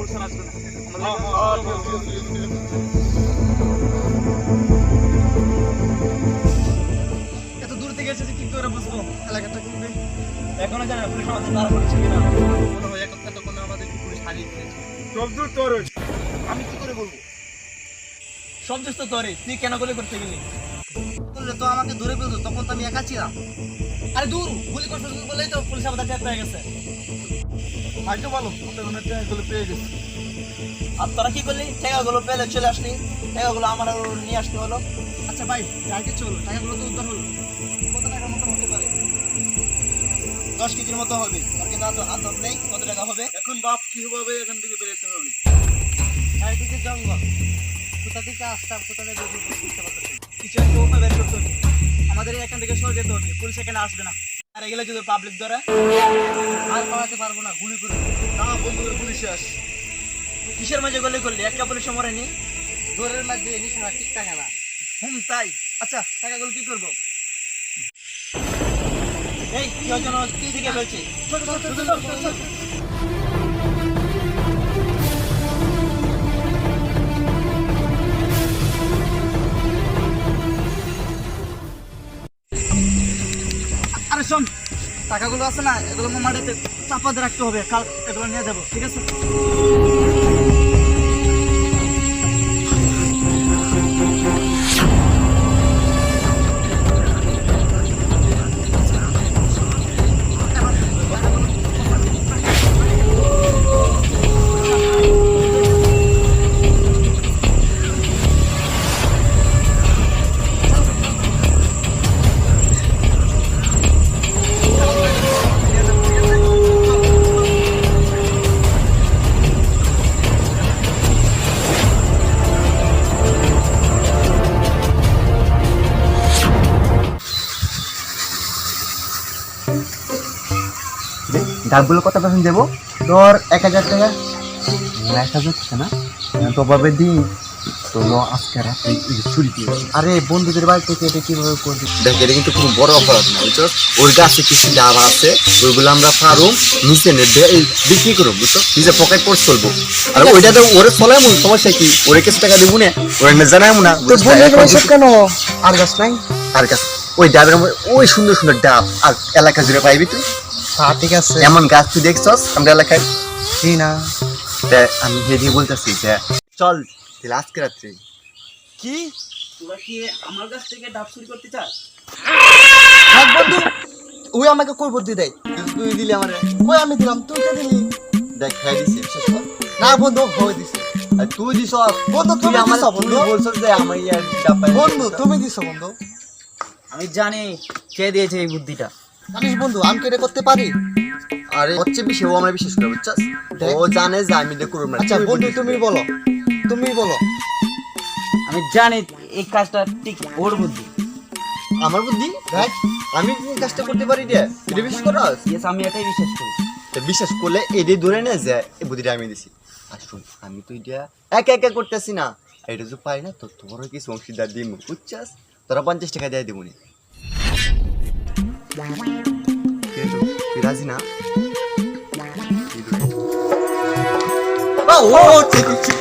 Police আসবে না। এত দূর থেকে এসেছে কি করে বুঝবো এলাকাটা কোনবে? এখনো জানা না পুলিশ আমাদের তাড়া করেছে কিনা। মনে হয় এতক্ষণ আমাদের পুলিশ হারিয়ে দিয়েছে। সব দূর তোর। আমি কি করে বলবো? সব দোষ তো তোরই, তুই কেন গুলি করতে গেলি? বললে তো আমাকে ধরে ফেলতো, তখন তো আমি একা ছিলাম। আরে দূর, গুলি করতে বলেই তো পুলিশ আমাদের ট্যাপ পেয়ে গেছে। ভাগ্য ভালো, আমাদের ট্যাঙ্কগুলো পেয়ে গেছি। আর তোরা কি করলি? টাকাগুলো পেলে চলে আসলি, টাকাগুলো আমার আর নিয়ে আসতে হলো। আচ্ছা ভাই, টার্গেট চলো, টাকাগুলো তো উদ্ধার হলো। কত টাকার মতো হতে পারে? 10 কেজির মতো হবে। তোর কিন্তু আন্দাজ নেই কত টাকা হবে? এখন বাপ কিভাবে এখান থেকে বেরোতে হবে? চারিদিকে জঙ্গল, কোথা থেকে আসতাম, কোথা থেকে বুঝতে পারতেছি। কিছু একটা উপায় বের করতে হবে। আমাদের এখান থেকে সরে যেতে হবে, পুলিশ এখানে আসবে না। আর এগুলো যদি পাবলিক ধরে আর পালাতে পারবো না, গুলি করে না বন্ধুদের পুলিশে আস। কিসের মাঝে গুলি করলি? একটা পুলিশ মরেনি। দৌড়ের মধ্যে নিশানা ঠিক থাকে না। তাই। আচ্ছা, টাকাগুলো কি করবো? এই কেউ যেন কি দিকে ফেলছে। ছোট ছোট ছোট ছোট ছোট ছোট। আরে শোন, টাকাগুলো আছে না, এগুলো মাটিতে চাপা দিয়ে রাখতে হবে, কাল এগুলো নিয়ে যাবো, ঠিক আছে? ডাকগুলো কত পার্সেন্ট দেবো? ধর 1000 টাকা। 1000 টাকা না তবে দিন তো আজকে রাতে চুরি দিয়ে। আরে বন্ধুদের বাড়ি থেকে এটা কিভাবে করবি? দেখ এটা কিন্তু খুব বড় অপরাধ না, বুঝছো? ওর কাছে কিছু ডাব আছে, ওইগুলো আমরা পারুম নিচে বিক্রি করবো, বুঝছো? নিজে পকেট পর চলবো। আর ওইটা তো ওরে চলাই মন, সমস্যা কি? ওরে কিছু টাকা দেবো না, ওরা জানাই না কেন? আর গাছ নাই, আর গাছ ওই ডাবের ওই সুন্দর সুন্দর ডাব আর এলাকা জুড়ে পাইবি তুই। ঠিক আছে, এমন গাছ তুই দেখছস আমরা এলাকায়? না, আমি হেভি বলতেছি যে চল তাহলে আজকে রাত্রে। কি তোরা কি আমার কাছ থেকে ডাব চুরি করতে চাস? থাক বন্ধু, ওই আমাকে কই বুদ্ধি দেয়? তুই দিলি আমারে। কই আমি দিলাম, তুই কে দিলি? দেখ খাই দিছি, শেষ কর। না বন্ধু, হয়ে দিছে। আর তুই দিছ বন্ধু তুমি দিছো বন্ধু। বলছস যে আমার ইয়ার ডাব পাই। বন্ধু তুমি দিছো বন্ধু। আমি জানি কে দিয়েছে এই বুদ্ধিটা। জানিস বন্ধু, আমি কি এটা করতে পারি? আরে হচ্ছে বিষয় ও আমরা বিশেষ করে বুঝছস, ও জানে যে আমি এটা করব না। আচ্ছা বন্ধু তুমি বলো, তুমি বলো। আমি জানি এই কাজটা ঠিক ওর বুদ্ধি। আমার বুদ্ধি দেখ, আমি কাজটা করতে পারি রে, এটা বিশ্বাস করস? ইয়েস, আমি এটাই বিশ্বাস করি। তো বিশ্বাস করলে এটাই ধরে নে যে এই বুদ্ধিটা আমি দিছি। আর শুন, আমি তো এটা একা একা করতেছি না, এটা যদি পাই না তো তোর কিছু অংশীদার দিব, বুঝছস? তোরা 50 টাকা দিয়ে দিব নি। তুই রাজি না? ও ঠিক ঠিক।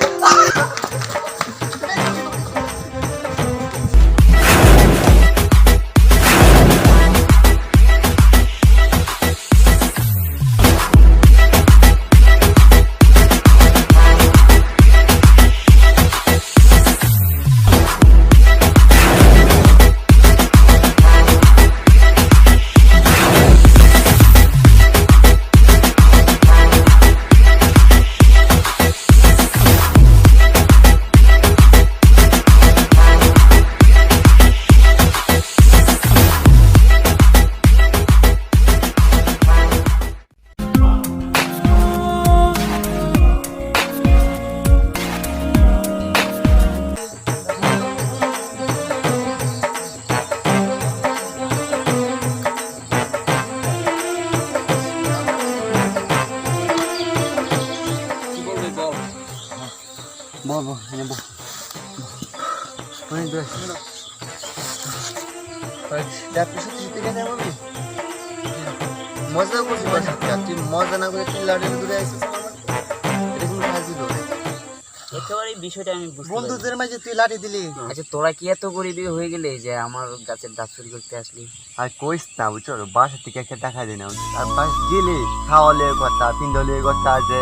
বল এনে বল। অনেক দূর আছে। মজা করছি, তুই মজা না করে তুই লাড়ি দূরে আসিস। এটা কোনো কাজই একেবারে এই বিষয়টা আমি বুঝতে পারি। বন্ধুদের মাঝে তুই লাঠি দিলি। আচ্ছা তোরা কি এত গরিবই হয়ে গেলে যে আমার গাছের ডাব চুরি করতে আসলি? আর কইস না বুঝছো, বাসা থেকে একটা টাকা দিই না, আর বাস গেলে খাওয়ালে কথা, পিন্ডলে কথা, যে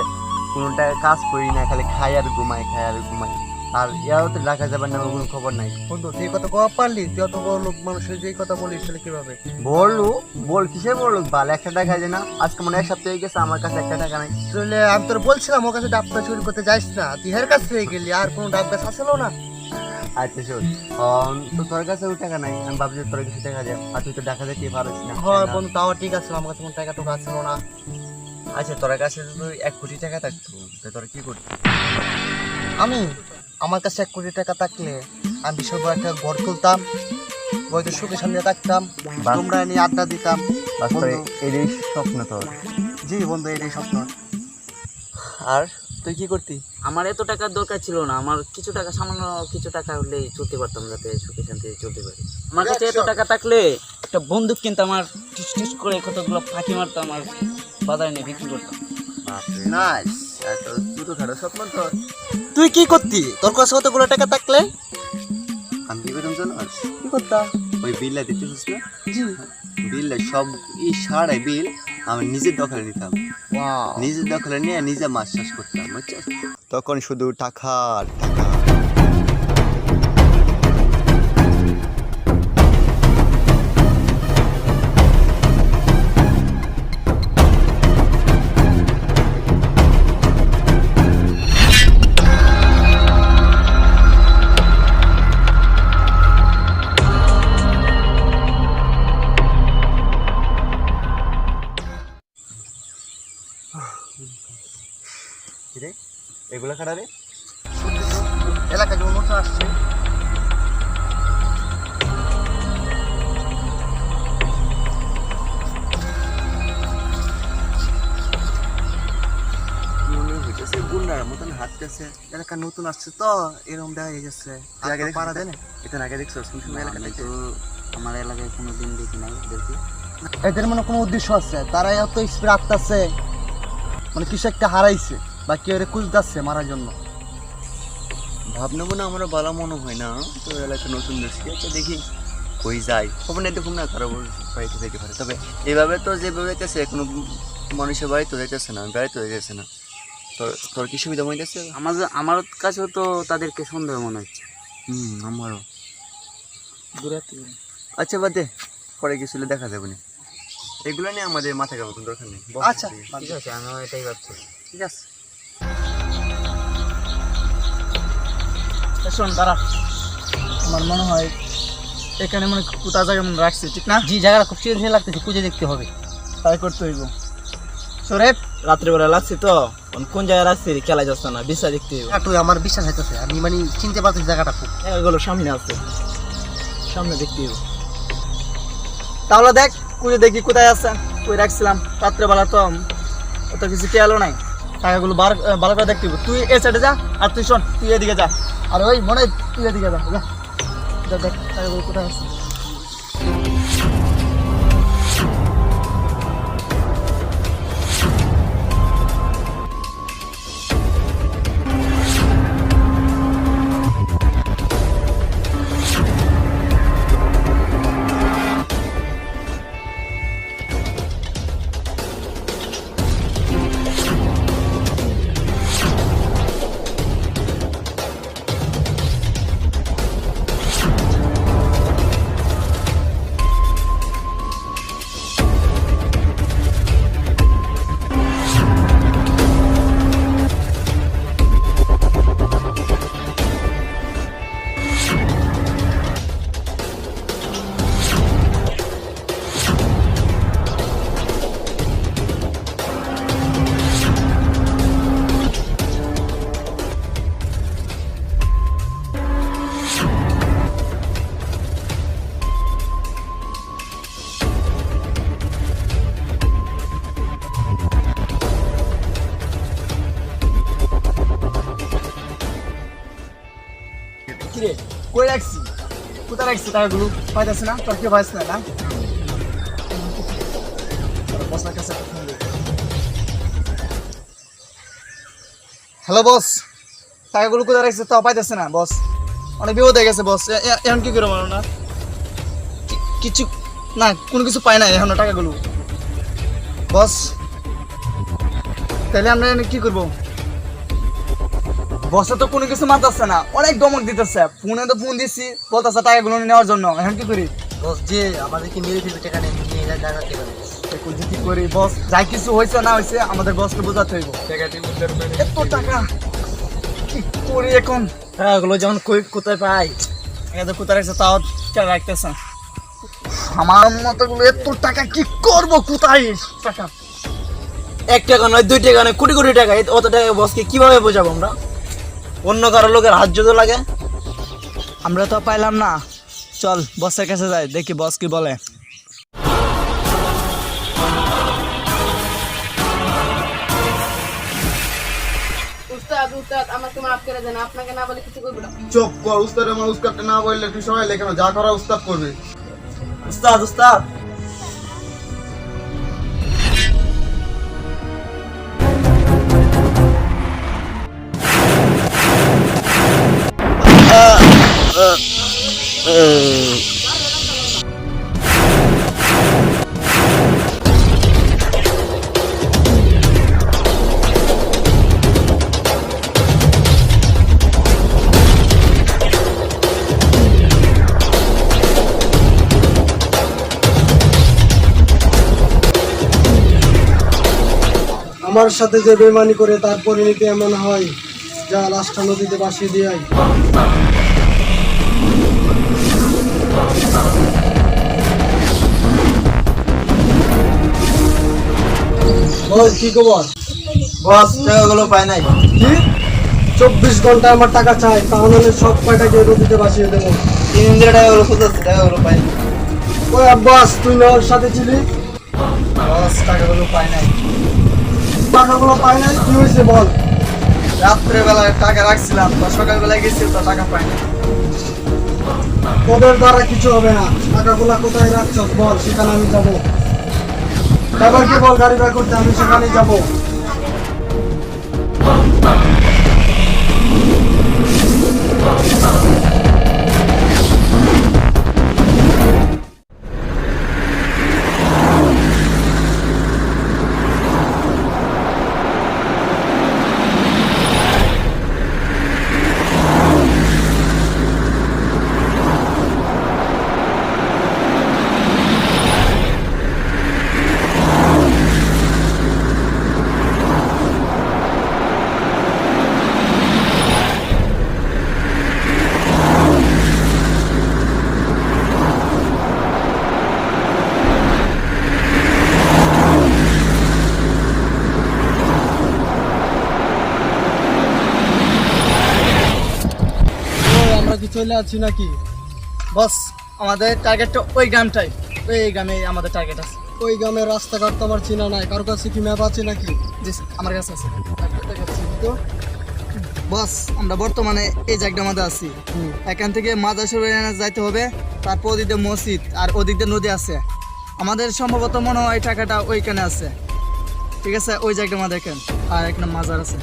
কোনোটা কাজ করি না, খালি খাই আর ঘুমাই, খাই আর ঘুমাই। আর ইয়াও তো রাখা যাবে না, কোনো খবর নাই। বন্ধু তুই কত কওয়া পারলি? তুই অত বড় লোক মানুষের যে কথা বলিস তাহলে কিভাবে? বললু বল, কিসে বললু বাল, একটা টাকা দে না। আজকে মনে হয় এক সপ্তাহ হয়ে গেছে, আমার কাছে একটা টাকা নাই। তাহলে আমি তোর বলছিলাম ওর কাছে ডাবটা চুরি করতে যাইস না, তুই হের কাছ থেকে গেলি, আর কোনো ডাব গাছ আসলো না। আচ্ছা শোন, তো তোর কাছে ওই টাকা নাই, আমি ভাবছি তোর কিছু টাকা দে, আর তুই তো টাকা দিতে পারিস না। হয় বন্ধু, তাও ঠিক আছে, আমার কাছে কোনো টাকা টুকু আসলো না। আচ্ছা তোর কাছে যদি 1 কোটি টাকা থাকতো তো তোর কি করতি? আমার কাছে 1 কোটি টাকা থাকলে আমি বিশাল বড় একটা ঘর তুলতাম, ওই তো সুখে সামনে থাকতাম, বাহ। তোমরা নিয়ে আড্ডা দিতাম। বাস্তবে বন্ধু, এটাই স্বপ্ন তোর। জি বন্ধু, এটাই স্বপ্ন। আর তুই কি করতি? আমার এত টাকার দরকার ছিল না, আমার কিছু টাকা, সামান্য কিছু টাকা হলেই চলতে পারতাম, যাতে সুখে শান্তিতে চলতে পারি। আমার কাছে এত টাকা থাকলে একটা বন্দুক কিনতে আমার টিস টিস করে কতগুলো ফাঁকি মারতাম, আর বাজারে নিয়ে বিক্রি করতাম। নাইস, এত ছোটো খাটো স্বপ্ন তোর। তুই কি করতি তোর কাছে কতগুলো টাকা থাকলে? আমি কি করতাম জানোস? কি করতাম? ওই বিলটা দিতেছিস না, জি। বিলটা সব সারাই বিল আমি নিজের দখলে নিতাম, ওয়াও, নিজের দখলে নিয়ে নিজে মাছ চাষ করতাম, বুঝছিস? তখন শুধু টাকা আর টাকা। রে এগুলা কাটা রে? এলাকায় যে অনুষ্ঠান আসছে, মনে হইতেছে গুন্ডার মতন হাঁটতেছে। এলাকা নতুন আসছে তো এরকম দেখা যাচ্ছে। এর আগে দেখছিস পাড়া না? দেন এটা আগে দেখছো কোন সময় এলাকা আমি থেকে? তো আমার এলাকায় কোনো দিন দেখি নাই দেখি। এদের মনে কোনো উদ্দেশ্য আছে, তারা এত স্পিড আসতেছে, মানে কিছু একটা হারাইছে বা কেউ খুঁজতেছে মারার জন্য। ভাবনা মনে আমার ভালো মনে হয় না, তো এলাকা নতুন দেখছি, আচ্ছা দেখি কই যাই, খবর নেই দেখুন না, কারো বাড়িতে যেতে পারে। তবে এভাবে তো যেভাবে যাইতেছে কোনো মানুষের বাড়ি তো যাইতেছে না, গাড়ি তো যাইতেছে না। তোর কি সুবিধা মনে যাচ্ছে? আমার কাছেও তো তাদেরকে সন্দেহ মনে হচ্ছে। আমারও। দূরে আচ্ছা বাদ দে, পরে কিছু হলে দেখা যাবে না, এগুলো নিয়ে আমাদের মাথা কামার কোনো দরকার নেই। বস, আচ্ছা ঠিক আছে, আমিও এটাই ভাবছি। ঠিক আছে। শোন দাঁড়া, আমার মনে হয় এখানে মানে কোথাও জায়গায় মনে রাখছি, ঠিক না? জি, জায়গাটা খুব সিরিয়াস লাগতেছে, খুঁজে দেখতে হবে। তাই করতে হইব। সোরেপ, রাত্রেবেলা লাগছি তো, কোন জায়গায় রাখছি খেলা যাচ্ছে না, বিষয় দেখতে হইব। তুই আমার বিশ্বাস হইতেছে, আমি মানে চিনতে পারতেছি জায়গাটা খুব। এগুলো সামনে আছে, সামনে দেখতে হইব। তাহলে দেখ, খুঁজে দেখি কোথায় আছে, কই রাখছিলাম। রাত্রেবেলা তো অত কিছু খেয়ালও নাই, টাকাগুলো ভালো করে দেখতে হইব। তুই এ সাইডে যা, আর তুই শোন, তুই এদিকে যা। আর ওই মনে হয় তুই এদিকে যা, যা যা, দেখ টাকাগুলো কোথায় আছে। কিরে, কই রাখছি, কোথায় রাখছি টাকাগুলো? পাইতেছি না, তোর কেউ পাইছে না? বসার কাছে হ্যালো বস, টাকাগুলো কোথায় রাখছে তাও পাইতেছে না বস, অনেক বিপদ হয়ে গেছে বস। এখন কি করে মারো না, কিছু না, কোনো কিছু পাই না এখনো টাকাগুলো বস। তাহলে আমরা এখন কি করবো? বসে তো কোনো কিছু মারতেছে না, অনেক ধমক দিতেছে, ফোনে তো ফোন দিচ্ছি বলতেছে টাকাগুলো নেওয়ার জন্য। এখন কি করি বস যে আমাদেরকে মেরে ফেলবে টাকা নিয়ে টাকা দেবে। এখন যে কি করি বস? যা কিছু হয়েছে না হয়েছে আমাদের বসকে বোঝাতে হইব। এত টাকা কি করি এখন? টাকাগুলো যেমন কোথায় পাই, এদের কোথায় রাখছে তাও খেয়াল রাখতেছে। আমার মতোগুলো এত টাকা কি করবো? কোথায় টাকা? 1 টাকা নয় 2 টাকা নয় কোটি কোটি টাকা, অত টাকা বসকে কিভাবে বোঝাবো আমরা? অন্য কারো লোকের হাত যদি লাগে। আমরা তো পাইলাম না, চল বসের কাছে যাই, দেখি বস কি বলে। উস্তাদ উস্তাদ আমাকে মাফ করে দেন, আপনাকে না বলে কিছু করবো না। চুপ কর, উস্তাদ আমার উস্তাদটা না বললে তুই সবাই লেখে যা করা উস্তাদ করবে। উস্তাদ উস্তাদ আমার সাথে যে বেমানি করে তার পরিণতি এমন হয়, যা লাশটা নদীতে ভাসিয়ে দিয়ে আয়। বল কি খবর? বস টাকাগুলো পাই নাই। কি 24 ঘন্টা আমার টাকা চাই, তাহলে সব কয়টাকে নদীতে ভাসিয়ে দেবো। 3 দিন ধরে টাকাগুলো খুঁজতেছি, টাকাগুলো পাই। ওই আব্বাস, তুই না ওর সাথে ছিলি? বস টাকাগুলো পাই নাই। টাকাগুলো পাই নাই, কি হয়েছে বল? রাত্রে বেলায় টাকা রাখছিলাম, তো সকালবেলায় গেছি তো টাকা পাই নাই। তোদের দ্বারা কিছু হবে না, টাকাগুলা কোথায় রাখছ বল, সেখানে আমি যাবো। ড্রাইভারকে বল গাড়ি বের করতে, আমি সেখানে যাবো। আমরা কি চলে আছি নাকি? বস আমাদের টার্গেটটা ওই গ্রামটাই, ওই গ্রামে আমাদের টার্গেট আছে। ওই গ্রামের রাস্তাঘাট তো আমার চেনা নাই, কারো কাছে কি ম্যাপ আছে নাকি? জি আমার কাছে আছে। তো বস আমরা বর্তমানে এই জায়গাটার মধ্যে আছি। এখান থেকে মাদাসুর যাইতে হবে, তারপর ওদিকে মসজিদ আর ওদিকে নদী আছে। আমাদের সম্ভবত মনে হয় টাকাটা ওইখানে আছে। ঠিক আছে, ওই জায়গাটার মধ্যে দেখেন, আর একটা মাজার আছে।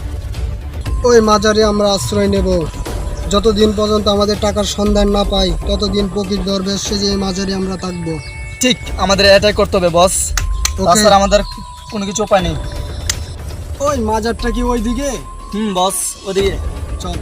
ওই মাজারে আমরা আশ্রয় নেব। যতদিন পর্যন্ত আমাদের টাকার সন্ধান না পাই, ততদিন প্রকৃত দরবেশ সেজে এই মাজারে আমরা থাকবো। ঠিক, আমাদের এটাই করতে হবে বস, Okay. তাছাড়া আমাদের কোনো কিছু উপায় নেই। ওই মাজারটা কি ওই দিকে? বস ওদিকে চল।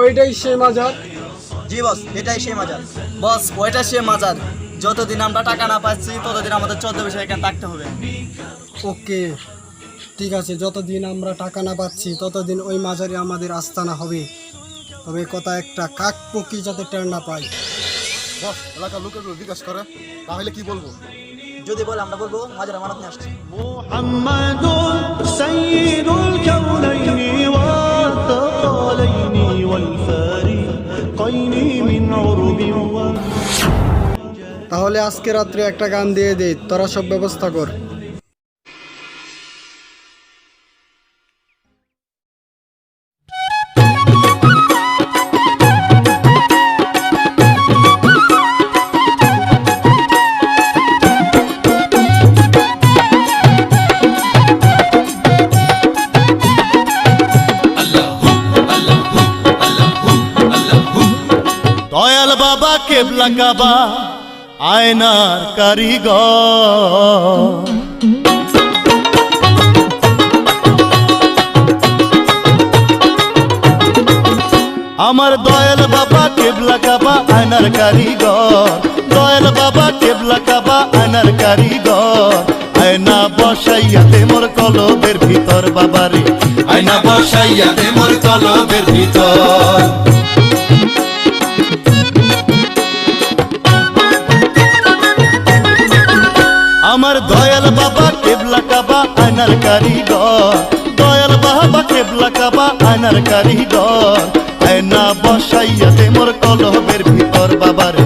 ওইটাই সেই মাজার। জি বস, এটাই সেই মাজার। বস, ওইটা সেই মাজার। যতদিন আমরা টাকা না পাচ্ছি ততদিন আমাদের 14 বছর এখানে থাকতে হবে। ওকে, ঠিক আছে, যতদিন আমরা টাকা না পাচ্ছি ততদিন ওই মাজারে আমাদের আস্তানা হবে। তবে কথা একটা, কাক পক্ষী যাতে টের না পাই। বস, এলাকার লোকের জিজ্ঞাসা করে, তাহলে কি বলবো? যদি বলে আমরা বলবো মাজার আমানত নিয়ে আসছি। محمد سيد الكونين والثقلين والفارقين من عرب তাহলে আজকে রাত্রে একটা গান দিয়ে দে, তোরা সব ব্যবস্থা কর। দয়াল বাবা কেবলা কাবা আয়নার কারিগর, আমার দয়াল বাবা কেবলা কাবা আয়নার কারিগর, দয়াল বাবা কেবলা কাবা আয়নার কারিগর। আয়না বসাইয়া দে মোর কলবের ভিতর বাবারে, আয়না বসাইয়া দে মোর কলবের ভিতর। আমার দয়াল বাবা কেবলা কাবা আয়নার কারিগর, দয়াল বাবা কেবলা কাবা আয়নার কারিগর। আয়না বসাইয়া দে মোর কলবের ভিতর বাবারে,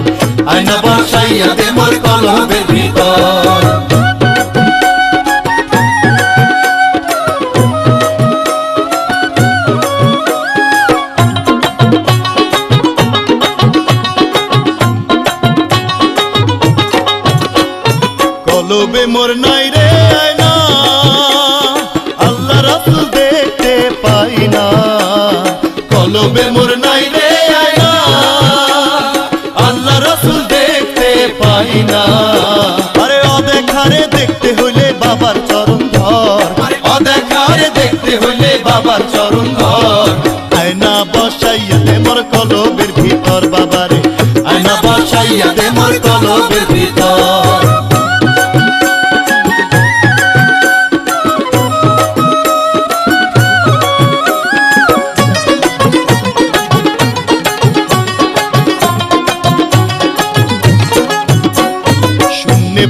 আয়না বসাইয়া দে মোর কলবের ভিতর। কলবে মোর নাই রে আয়না, আল্লাহ রাসূল দেখতে পাই না। কলবে মোর নাই রে আয়না, আল্লাহ রাসূল দেখতে পাই না। আরে অদেখারে দেখতে হইলে বাবার চরণ ধর, অদেখারে দেখতে হইলে বাবার চরণ ধর। আয়না বসাইয়া দে মোর কলবের ভিতর বাবারে, আয়না বসাইয়া দে মোর কলবের ভিতর।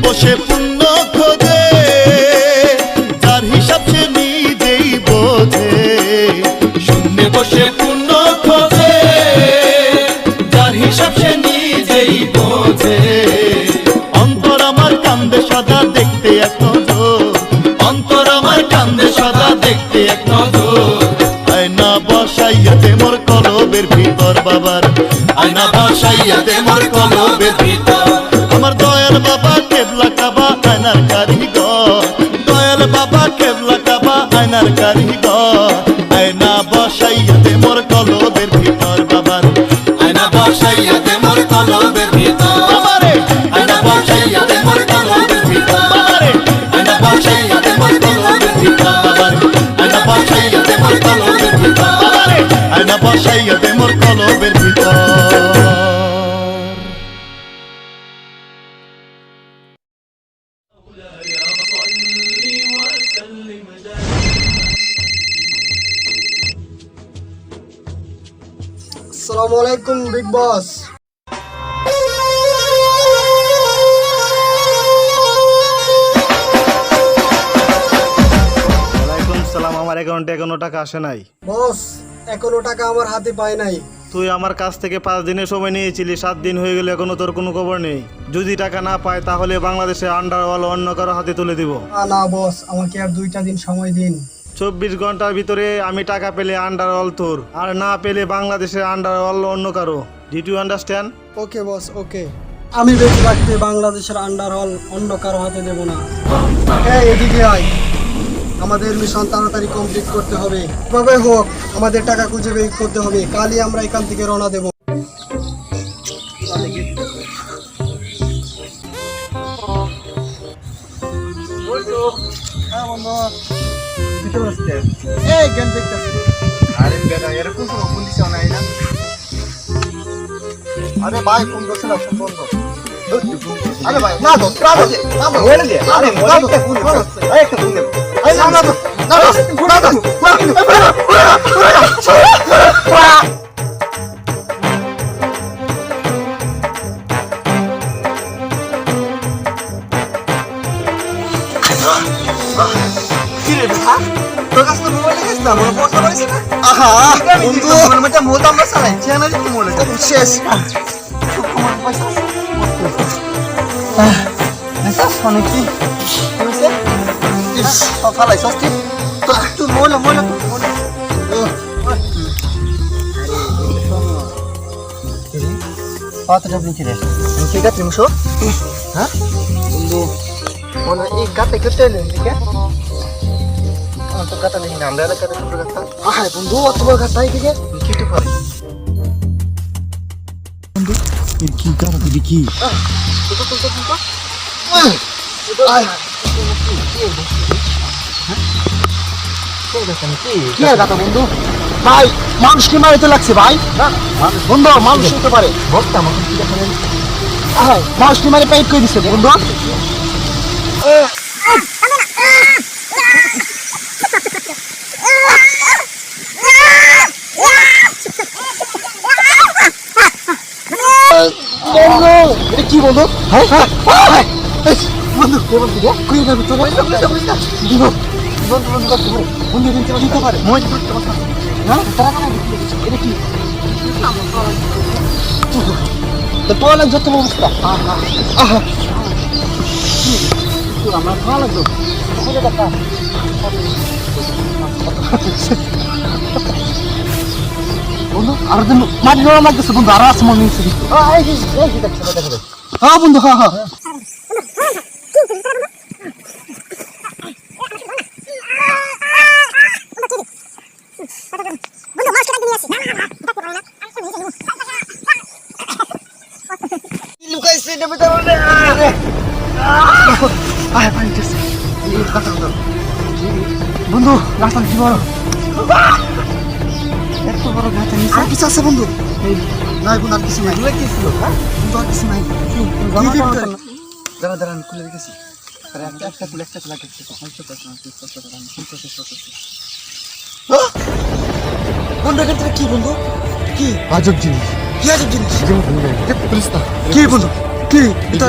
বসে পুণ্য খোঁজে, যার হিসাব সে নিজেই বোঝে। শূন্যে বসে পুণ্য খোঁজে, যার হিসাব সে নিজেই বোঝে। অন্তর আমার কান্দে সদা দেখতে এক নজর, অন্তর আমার কান্দে সদা দেখতে এক নজর। আয়না বসাইয়া দে মোর কলবের ভিতর বাবার, আয়না বসাইয়া দে মোর কলবের ভিতর। আমার দয়াল বাবা কেবলা কাবা আয়নার কারিগর, দয়াল বাবা কেবলা কাবা আয়নার কারিগর। আয়না বসাইয়া দে মোর কলবের ভিতর বাবার, আয়না বসাইয়া দে মোর কলবের ভিতর বাবারে, আয়না বসাইয়া দে মোর কলবের ভিতর বাবারে, আয়না বসাইয়া দে মোর কলবের ভিতর বাবারে, আয়না বসাইয়া দে মোর কলবের ভিতর বাবারে, আয়না বসাইয়া দে মোর কলবের ভিতর। আসসালামু আলাইকুম বিগ বস। ওয়ালাইকুম সালাম। আমার অ্যাকাউন্টে এখনো টাকা আসে নাই। বস, এখনো টাকা আমার হাতে পাই নাই। তুই আমার কাছ থেকে 5 দিনের সময় নিয়েছিলি, 7 দিন হয়ে গেলে এখনো তোর কোনো খবর নেই। যদি টাকা না পায় তাহলে বাংলাদেশে আন্ডারওয়াল অন্য কারো হাতে তুলে দিব। না বস, আমাকে আর 2টা দিন সময় দিন। 24 ঘন্টার ভিতরে আমি টাকা পেলে আন্ডারওয়াল তোর, আর না পেলে বাংলাদেশের আন্ডারওয়াল অন্য কারো। Did you understand? Okay boss, okay. আমি বেঁচে রাখতে বাংলাদেশের আন্ডারওয়াল অন্য কারো হাতে দেব না। এই এদিকে আয়, আমাদের মিশন তাড়াতাড়ি কমপ্লিট করতে হবে। কিভাবে হোক আমাদের টাকা খুঁজে বের করতে হবে। কালই আমরা এখান থেকে রওনা দেব। এই গেম দেখতেছি। আরে বেটা এরকম কোনো ফোন দিছে না না আরে ভাই ফোন করছে না ফোন বন্ধ আরে ভাই না তো না তো বলে দে আরে মোবাইল একটা ফোন আরে একটা ফোন দে এই না তো কি রে বেটা তোর কাছে তো মোবাইল আছে না মনে পড়তে পারিস না আহা বন্ধু মনে মধ্যে মোটা আমরা চালাই চেনা দিতে মনে হয় শেষ আচ্ছা শোনে কি হইছে ফালাই সস্তি তুই মোলা পাতটা বিচি রে কি কা ত্রিমশো হ্যাঁ বন্ধু মনে এই কাতে কেটে নেন ঠিক আছে তো কাটা নেই না আমরা কাটা ছোট কাটা আহা বন্ধু অত বড় গাছাই দিকে কেটে পারে কি গাছ দিবি কি কি আর গাতা বন্ধু ভাই মানুষকে মারিতে লাগছে ভাই বন্ধু মানুষ হতে পারে ভক্ত আমাকে কি দেখা নেই মানুষকে মারে পাইপ করে দিছে বন্ধু এটা কি বন্ধু হ্যাঁ বন্ধু কই যাবি তো বন্ধু বন্ধু দিতে পারে মই হ্যাঁ এটা কি তো তোলা যত অবস্থা আহা আমার ভালো লাগলো বন্ধু আর দিন মাটি নরম লাগতেছে বন্ধু আর আছে মনে হচ্ছে হ্যাঁ বন্ধু হ্যাঁ হ্যাঁ লুকাইছে এটা বেটা বলে আয় পানি গেছে বন্ধু রাস্তা কি বড় এত বড় গাছ আর কিছু আছে বন্ধু নাই বন্ধু আর কিছু নাই কি ছিল হ্যাঁ বন্ধু আর কিছু নাই দাঁড়া দাঁড়া আমি খুলে রেখেছি আরে একটা খুলে লাগে বন্ধু এটা কি বন্ধু কি আজব জিনিস কি আজব জিনিস পুলিশ না কি বন্ধু কি এটা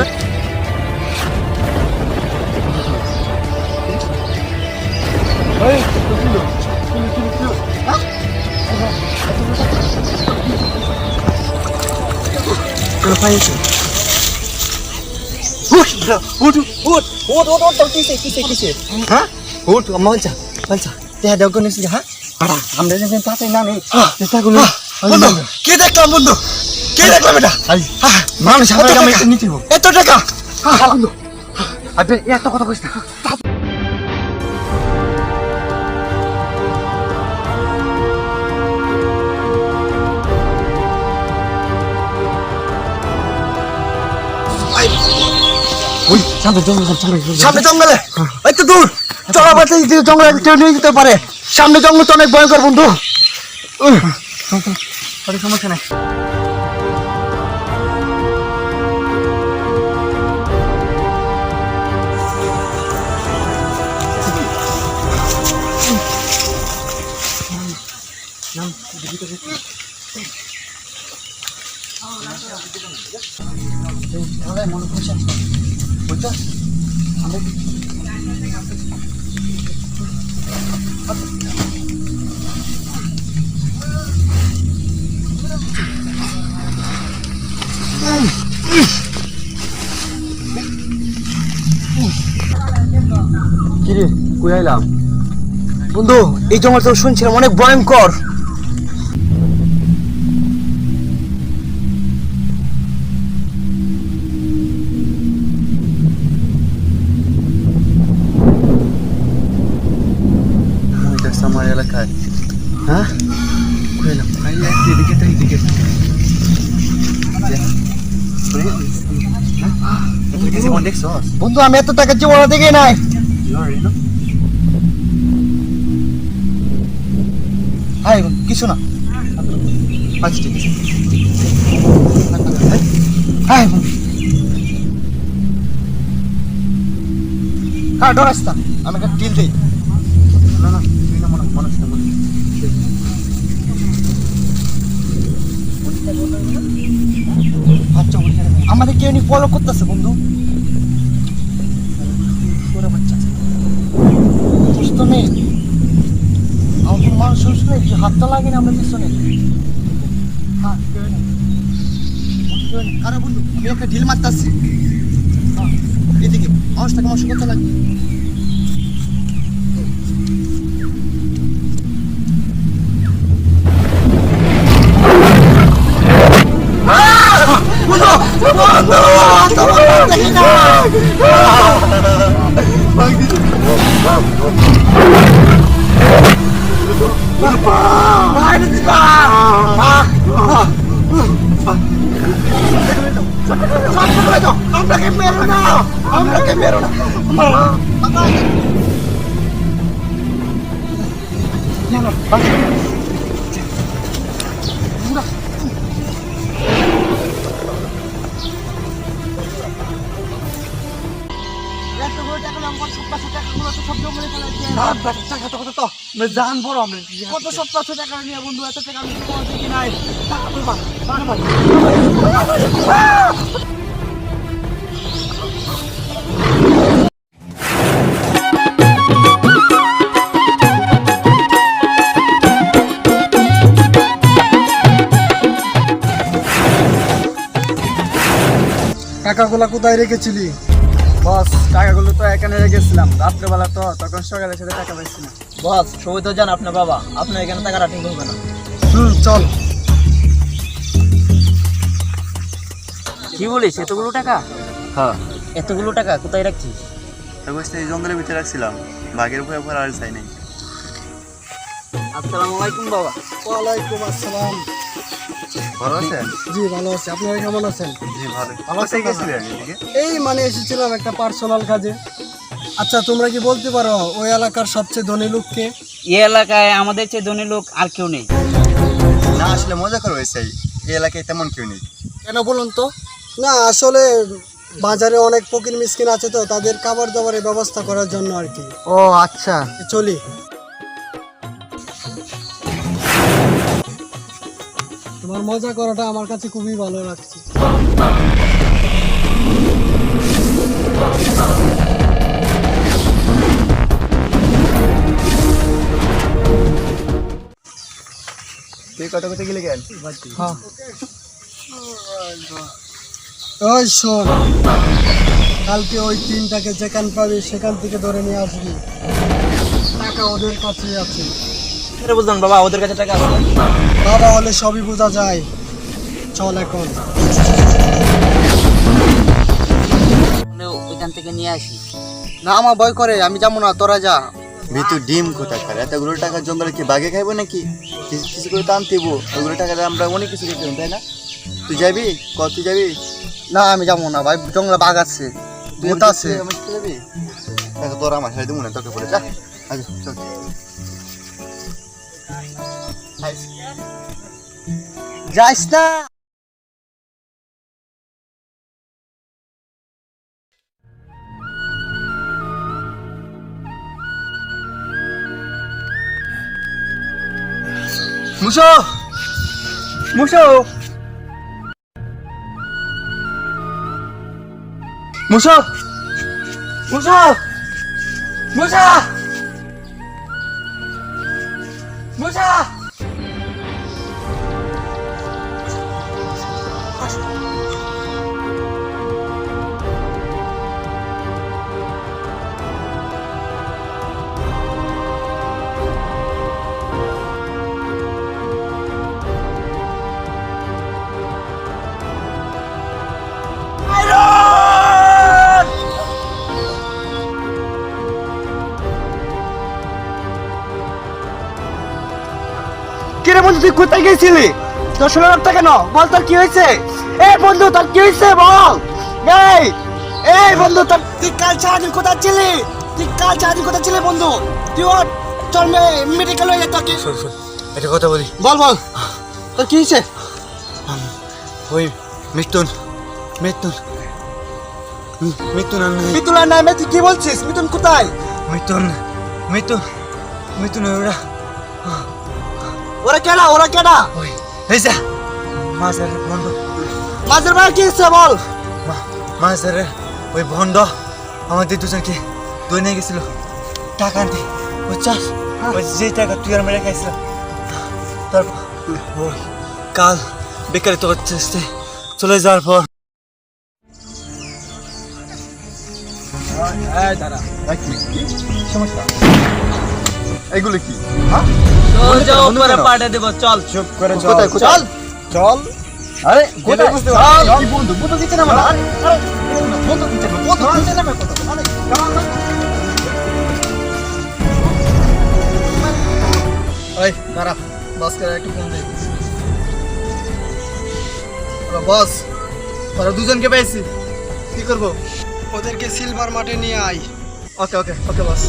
হ্যাঁ উঠ মঞ্চা তেহা দেও কোন হ্যাঁ আড়া আমরা যেন তাতে না নেই চেষ্টা করুন বন্ধু কি দেখলাম বন্ধু কি দেখলাম এটা মানুষ এত টাকা? আমরা নিতে এত টাকা বন্ধু আপনি এত কথা কইছ না ওই সামনে জঙ্গল সামনে জঙ্গলে এই তো দূর চলা বাড়তে জঙ্গলে কেউ নিয়ে যেতে পারে সামনে জঙ্গল তো অনেক ভয়ঙ্কর বন্ধু সমস্যা নাই কিরে কই আইলাম বন্ধু এই জঙ্গল তো শুনছিলাম অনেক ভয়ঙ্কর আমার এলাকায় হ্যাঁ কইলাম ভাই এদিকে তো এদিকে দেখছো বন্ধু আমি এত টাকা জীবন দেখে নাই হ্যাঁ বন্ধু কিছু না। আচ্ছা ঠিক আছে। হ্যাঁ বন্ধু, হ্যাঁ ডরাস না, আমি একটা ডিল দিই। না না তুই না মানুষ না বলি। আচ্ছা আমাদের কেউ ফলো করতেছে বন্ধু। বুঝতো নেই আমাদের মানুষ নেই, হাতটা লাগে না আমরা পিছনে। হ্যাঁ কেউ নেই, আরে বন্ধু আমি ওকে ঢিল মারতেছি। হ্যাঁ এদিকে মানুষটাকে মানুষ করতে লাগে। আমাকে মেরো না, আমাকে মেরো না। জান বড় আমরা কত 700 টাকা নিয়ে বন্ধু, এত টাকা আমি তোমার দেখি নাই। টাকাগুলা কোথায় রেখেছিলি? বস টাকাগুলো তো এখানে রেখেছিলাম, রাত্রেবেলা তো তখন সকালে সাথে টাকা পাইছি না। বস সবাই তো জান আপনার বাবা, আপনার এখানে টাকা রাখতে হবে না। চল। কি বলিস এতগুলো টাকা? হ্যাঁ এতগুলো টাকা কোথায় রাখছিস? এই জঙ্গলের ভিতরে রাখছিলাম, বাঘের উপরে উপর আর চাই নাই। আসসালামু আলাইকুম বাবা। ওয়ালাইকুম আসসালাম। ভালো আছেন? জি ভালো আছি, আপনারা কেমন আছেন? জি ভালো। ভালো গেছিলেন এদিকে? এই মানে এসেছিলাম একটা পার্সোনাল কাজে। আচ্ছা তোমরা কি বলতে পারো ওই এলাকার সবচেয়ে ধনী লোক কে? এই এলাকায় আমাদের চেয়ে ধনী লোক আর কেউ নেই। না আসলে মজা করে হয়েছে, এই এলাকায় তেমন কেউ নেই। কেন বলুন তো? না আসলে বাজারে অনেক ফকির মিসকিন আছে, তো তাদের খাবার দাবারের ব্যবস্থা করার জন্য আর কি। ও আচ্ছা চলি। তোমার মজা করাটা আমার কাছে খুবই ভালো লাগছে। তুই কত কোথায় গেলে গেল? হ্যাঁ ওই শোন, কালকে ওই তিনটাকে যেখান পাবি সেখান থেকে ধরে নিয়ে আসবি। টাকা ওদের কাছেই আছে। এটা বুঝলাম বাবা, ওদের কাছে টাকা আছে। বাবা হলে সবই বোঝা যায়। চল এখন। ওইখান থেকে নিয়ে আসি। না আমার ভয় করে, আমি যাবো না, তোরা যা। ভিতু ডিম কোথায় খায়? এতগুলো টাকা জঙ্গলে কি বাঘে খাইবো নাকি? কিছু কিছু করে টান দিব, ওগুলো টাকা দিয়ে আমরা অনেক কিছু খেতে তাই না? তুই যাবি? তুই যাবি? না আমি যাবো না ভাই, জঙ্গলে বাঘ আছে, ভূত আছে। আমার সাথে যাবি? দেখো তোরা আমার সাথে দেবো না, তোকে বলে যা। আগে চল। যাইস না। মুসো মুসো মুসো মুসো মুসা মুসা কিরে বন্ধু তুই কোথায় গেছিলি? তোর শোনা রাখতে কেন? বল তোর কি হয়েছে? এই বন্ধু তোর কি হয়েছে বল। এই বন্ধু তোর, তুই কাল সারাদিন কোথায় ছিলি? তুই কাল সারাদিন কোথায় ছিলি বন্ধু? তুই চল মেডিকেল হয়ে যেত কি? এটা কথা বলি। বল বল, তোর কি হয়েছে? ওই মিথুন মিথুন মিথুন আর নাই। মিতুল আর নাই মানে তুই কি বলছিস? মিতুন কোথায়? মিথুন মিথুন মিথুন ওরা ওরা কেডা? ওরা কেডা? ওই এই যা মাছের ভণ্ড, মাঝের বেলা কি হয়েছে বল? মাছের ওই ভণ্ড আমাদের দুজনকে ধরে নিয়ে গেছিল টাকা আনতে। ওই চাষ ওই যে টাকা তুই আর মেরে খাইছিল, তারপর ওই কাল বেকারি তো চেষ্টা চলে যাওয়ার পর এইগুলো কি? উপরে পাঠিয়ে দেবো, চল। চুপ করে কোথায় কোথায়? চল। আরে কোথায় বুঝতে পারছি? কি বন্ধু? বন্ধু দিচ্ছে না মানে? আরে বন্ধু দিচ্ছে না, বন্ধু দিচ্ছে না কত? আরে ওই দাঁড়া, বসকে একটু ফোন দে। হ্যালো বস, ওরা দুজনকে পেয়েছি, কি করবো? ওদেরকে সিলভার মাঠে নিয়ে আয়। ওকে ওকে ওকে বস,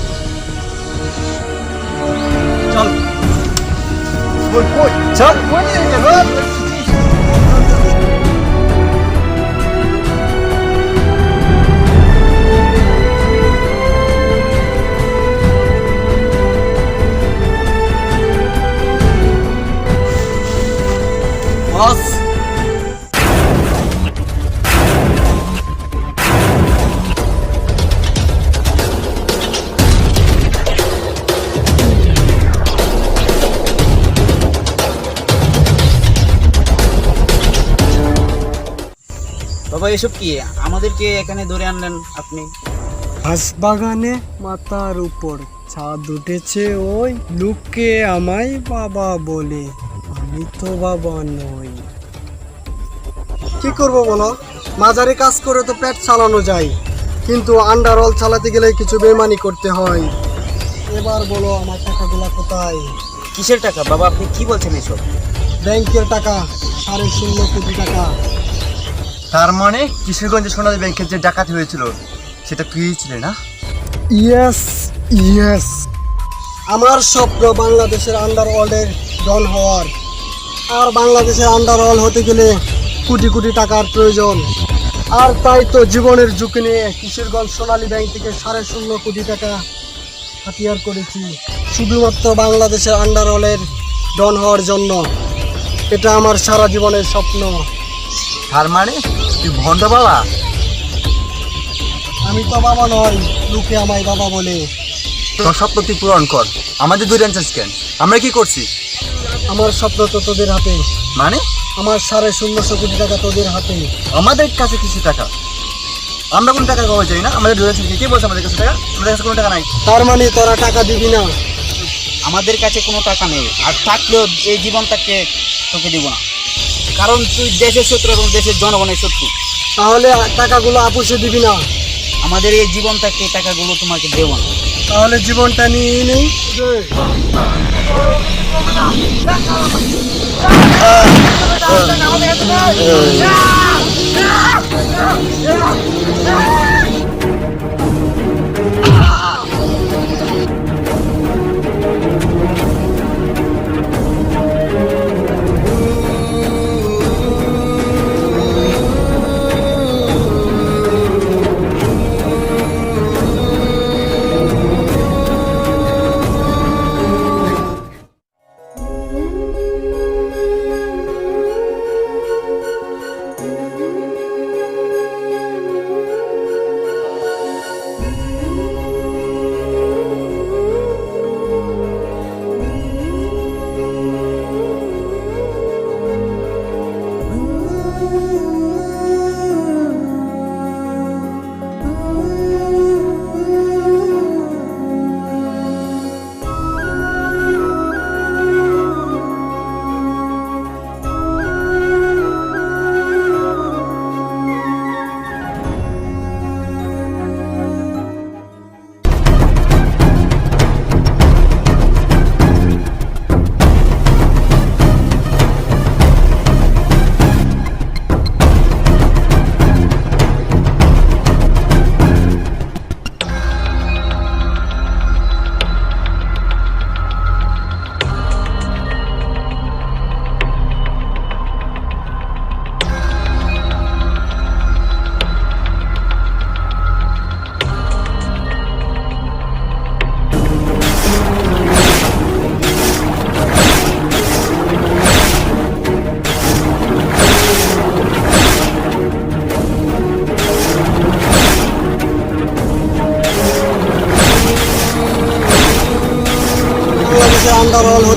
চল চল বস। বাবা এসব কি? আমাদেরকে এখানে ধরে আনলেন আপনি? ঘাস বাগানে মাথার উপর ছাদ উঠেছে, ওই লোকে আমায় বাবা বলে, আমি তো বাবা নই। কি করব বলো? মাঝারি কাজ করে তো পেট চালানো যায়, কিন্তু আন্ডারঅল চালাতে গেলে কিছু বেমানি করতে হয়। এবার বলো আমার টাকাগুলা কোথায়? কিসের টাকা বাবা? আপনি কি বলছেন এসব? ব্যাংকের টাকা, 0.5 কোটি টাকা। তার মানে কিশোরগঞ্জে সোনালী ব্যাংকের যে ডাকাতি হয়েছিল সেটা তুই ছিলে না? ইয়েস ইয়েস, আমার স্বপ্ন বাংলাদেশের আন্ডারওয়ার্ল্ডের ডন হওয়ার। আর বাংলাদেশের আন্ডারওয়ার্ল্ড হতে গেলে কোটি কোটি টাকার প্রয়োজন। আর তাই তো জীবনের ঝুঁকি নিয়ে কিশোরগঞ্জ সোনালী ব্যাংক থেকে 0.5 কোটি টাকা হাতিয়ার করেছি, শুধুমাত্র বাংলাদেশের আন্ডারওয়ার্ল্ডের ডন হওয়ার জন্য। এটা আমার সারা জীবনের স্বপ্ন। তার মানে তুই ভণ্ড বাবা? আমি তো বাবা নই, লোকে আমায় বাবা বলে। তোর স্বপ্ন তুই পূরণ কর, আমাদের দুই আনছিস কেন? আমরা কি করছি? আমার স্বপ্ন তো তোদের হাতে, মানে আমার 0.5 কোটি টাকা তোদের হাতে। আমাদের কাছে কিছু টাকা? আমরা কোনো টাকা পাওয়া যাই না, আমাদের দুই আনছিস কি বলছে? আমাদের কাছে টাকা, আমাদের কাছে কোনো টাকা নাই। তার মানে তোরা টাকা দিবি না? আমাদের কাছে কোনো টাকা নেই, আর থাকলেও এই জীবনটাকে তোকে দিব না, কারণ তুই দেশের শত্রু এবং দেশের জনগণের শত্রু। তাহলে টাকাগুলো আপুসে দিবি না? আমাদের এই জীবনটাকে, টাকাগুলো তোমাকে দেব না। তাহলে জীবনটা নিয়ে নেই।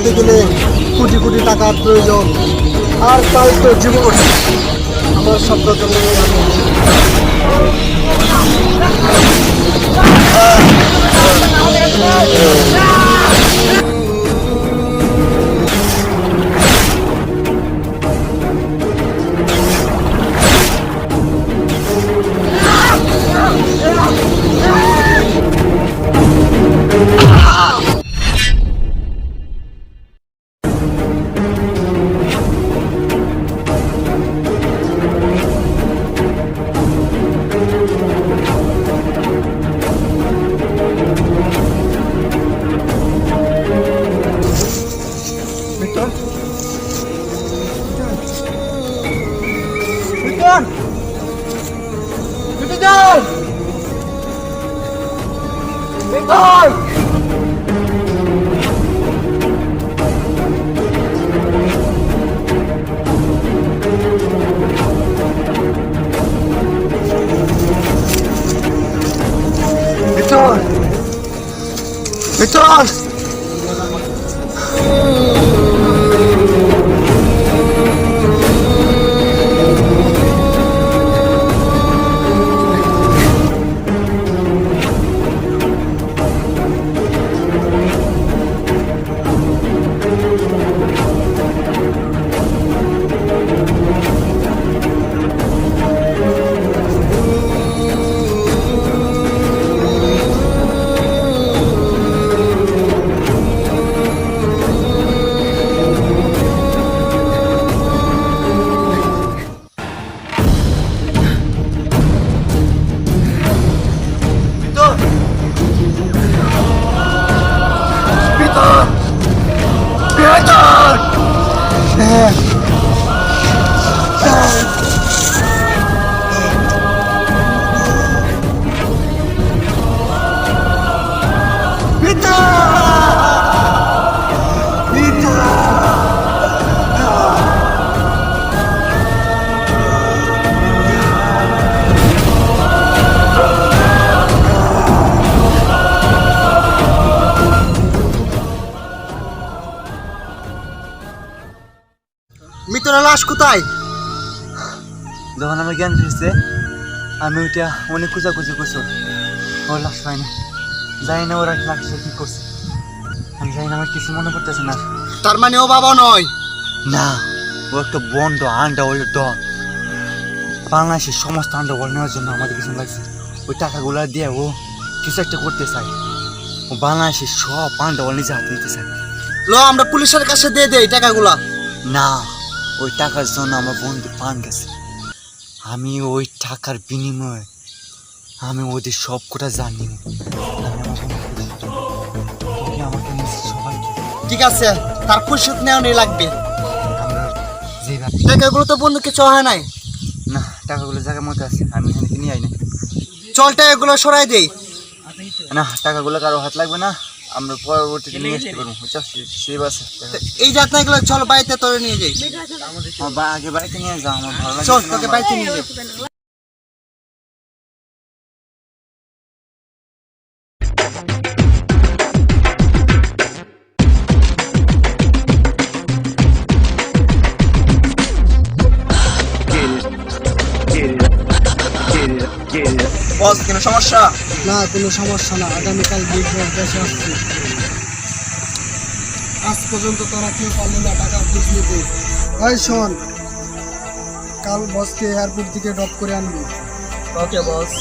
যেতে গেলে কোটি কোটি টাকার প্রয়োজন, আর তাই তো জীবন আমার স্বপ্ন জন্য মিতরের লাশ কোথায়? যখন আমার জ্ঞান ফিরছে আমি ওইটা অনেক খোঁজাখুঁজি করছো, ওর লাশ পাই না। জানি না ওরা লাশটা কি করছে, আমি জানি না, আমার কিছু মনে পড়তেছে না। তার মানে ও বাবা নয়? না, ও একটা বন্ধ আন্ডারওয়ার্ল্ডের ডন। বাংলাদেশের সমস্ত আন্ডারওয়ার্ল্ড নেওয়ার জন্য আমাদের কিছু লাগছে। ওই টাকাগুলো দিয়ে ও কিছু একটা করতে চায়। ও বাংলাদেশের সব আন্ডারওয়ার্ল্ড নিজে হাতে নিতে চায়। লো আমরা পুলিশের কাছে দিয়ে দেই টাকাগুলা। না, ওই টাকার জন্য আমার বন্ধু পান গেছে। আমি ওই টাকার বিনিময়ে আমি ওদের সব কটা জানি। আমাকে সবাইকে ঠিক আছে, তার পরিশোধ নেওয়াই লাগবে। আমরা যেভাবে টাকাগুলো তো বন্ধুকে চাওয়া নাই। না, টাকাগুলো জায়গার মধ্যে আছে, আমি এখানে কিনে আই না। চল টাকাগুলো সরাই দেই। না, টাকাগুলো কারো হাত লাগবে না, আমরা পরবর্তীতে নিয়ে আসতে পারবো। সেভ আছে। এই যাত্রাগুলো চল বাড়িতে তোরে নিয়ে যাই। আগে বাড়িতে নিয়ে যাও, আমার ভালো লাগে। চল তোকে বাড়িতে নিয়ে যাই। বস কোনো সমস্যা? না, কোনো সমস্যা না। আগামীকাল বিগ বস দেশে আসছে। আজ পর্যন্ত তোরা কেউ পারলি না টাকা ফিস নিতে। ওই শোন, কাল বসকে এয়ারপোর্ট থেকে ড্রপ করে আনবি। ওকে বস।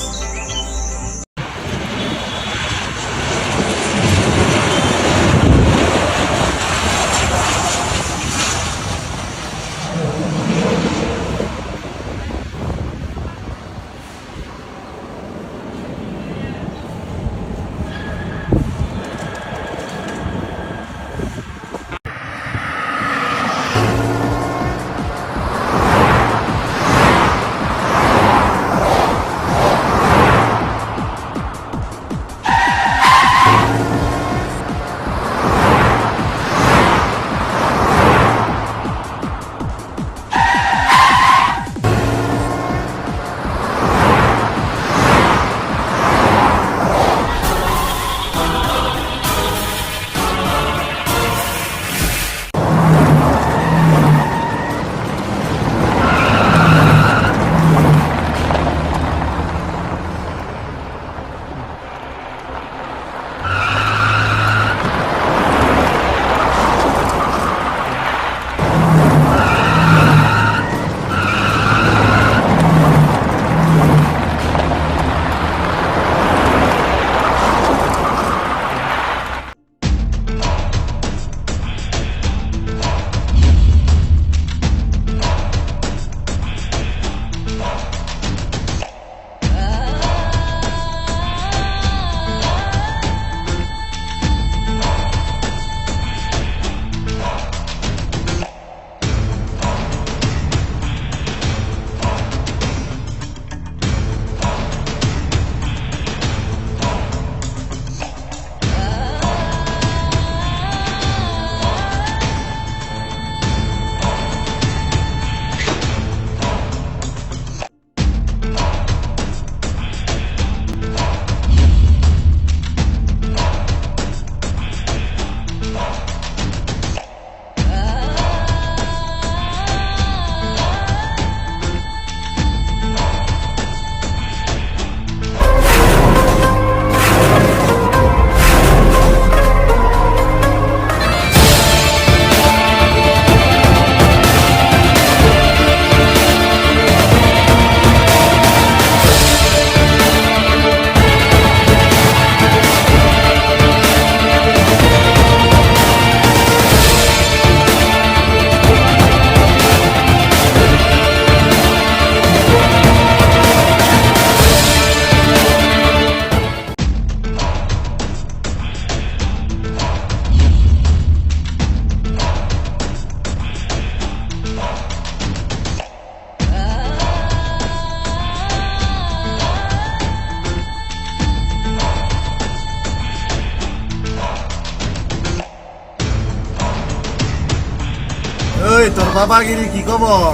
তোর বাবাগিরি কি খবর?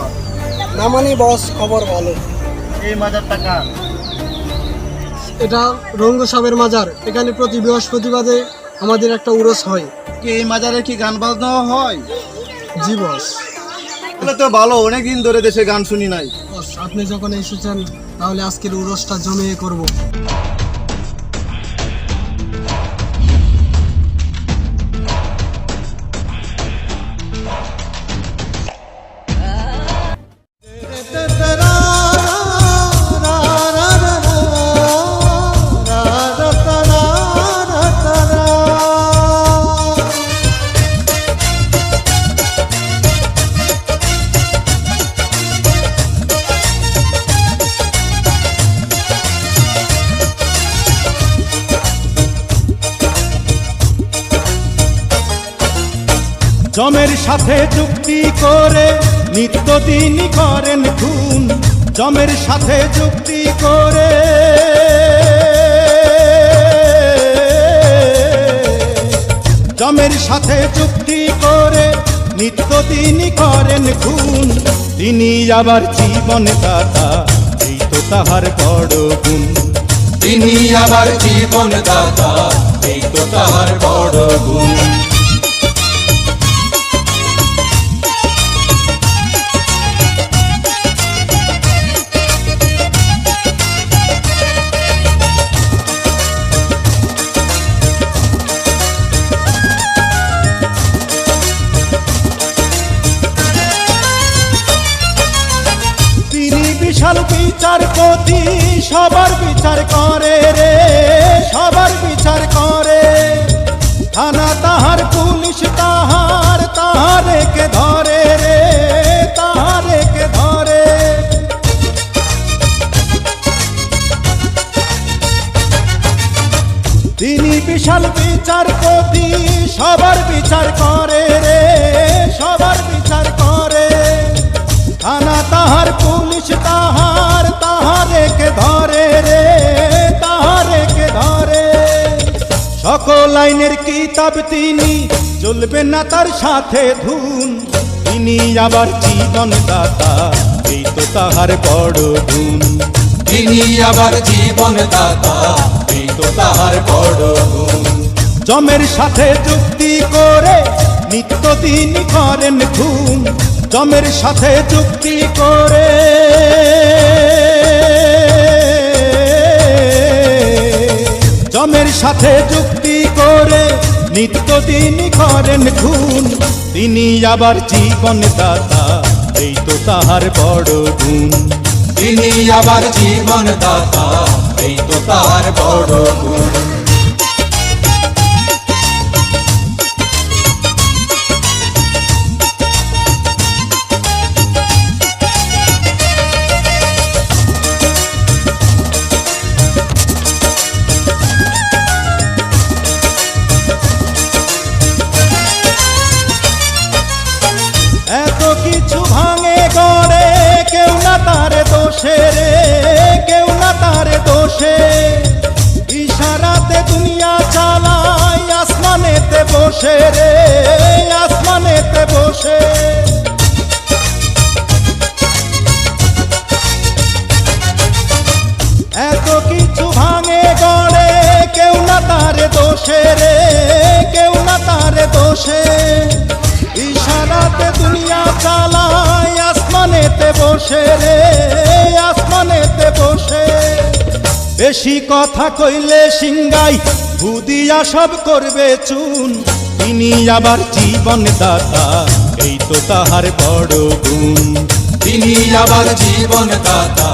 না মানে বস, খবর ভালো। এই মাজার টাকা এটা রঙ্গ সাহেবের মাজার। এখানে প্রতি বৃহস্পতিবারে আমাদের একটা উরস হয়। কি এই মাজারে কি গান বাজনা হয়? জি বস। তাহলে তো ভালো, অনেকদিন ধরে দেশে গান শুনি নাই। বস, আপনি যখন এসেছেন তাহলে আজকের উরসটা জমিয়ে করব। জমের সাথে চুক্তি করে নিত্যদিন করেন খুন, জমের সাথে চুক্তি করে জমের সাথে চুক্তি করে নিত্যদিন করেন খুন, তিনি আবার জীবন দাতা, এই তো তাহার বড় গুণ। তিনি আবার জীবন দাতা, এই তো তাহার বড় গুণ। বিশাল বিচারপতি, সবার বিচার করে রে, সবার বিচার করে। থানা তাহার, পুলিশ তাহার, তাহারে কে ধরে রে, তাহারে কে ধরে। তিনি বিশাল বিচারপতি, সবার বিচার করে রে, সবার বিচার করে। থানা তাহার, পুলিশ তাহার, তাহারে কে ধরে রে, তাহারে কে ধরে। সকল আইনের কিতাব তিনি, চলবে না তার সাথে ধুন, তিনি আবার জীবন দাতা, এই তো তাহার বড় গুণ। তিনি আবার জীবন দাতা, এই তো তাহার বড় গুণ। জমের সাথে চুক্তি করে নিত্যদিন করেন খুন, জমের সাথে চুক্তি করে জমের সাথে চুক্তি করে নিত্যদিন করেন খুন, তিনি আবার জীবন দাতা, এই তো তাহার বড় গুণ। তিনি আবার জীবন দাতা, এই তো তাহার বড় গুণ। এত কিছু ভাঙে গড়ে, কেউ না তার দোষে রে, কেউ না তার দোষে। ইশারাতে দুনিয়া চালায়, আসমানেতে বসে রে, আসমানেতে বসে। এত কিছু ভাঙে গড়ে, কেউ না তার দোষে রে, কেউ না তার দোষে। ইশারাতে দুনিয়া চালায়, আসমানেতে বসে রে, আসমানেতে বসে। বেশি কথা কইলে সিংগাই, ভুদিয়া সব করবে চুন, তিনি আবার জীবন দাতা, এই তো তাহার বড় গুণ। তিনি আবার জীবন দাতা,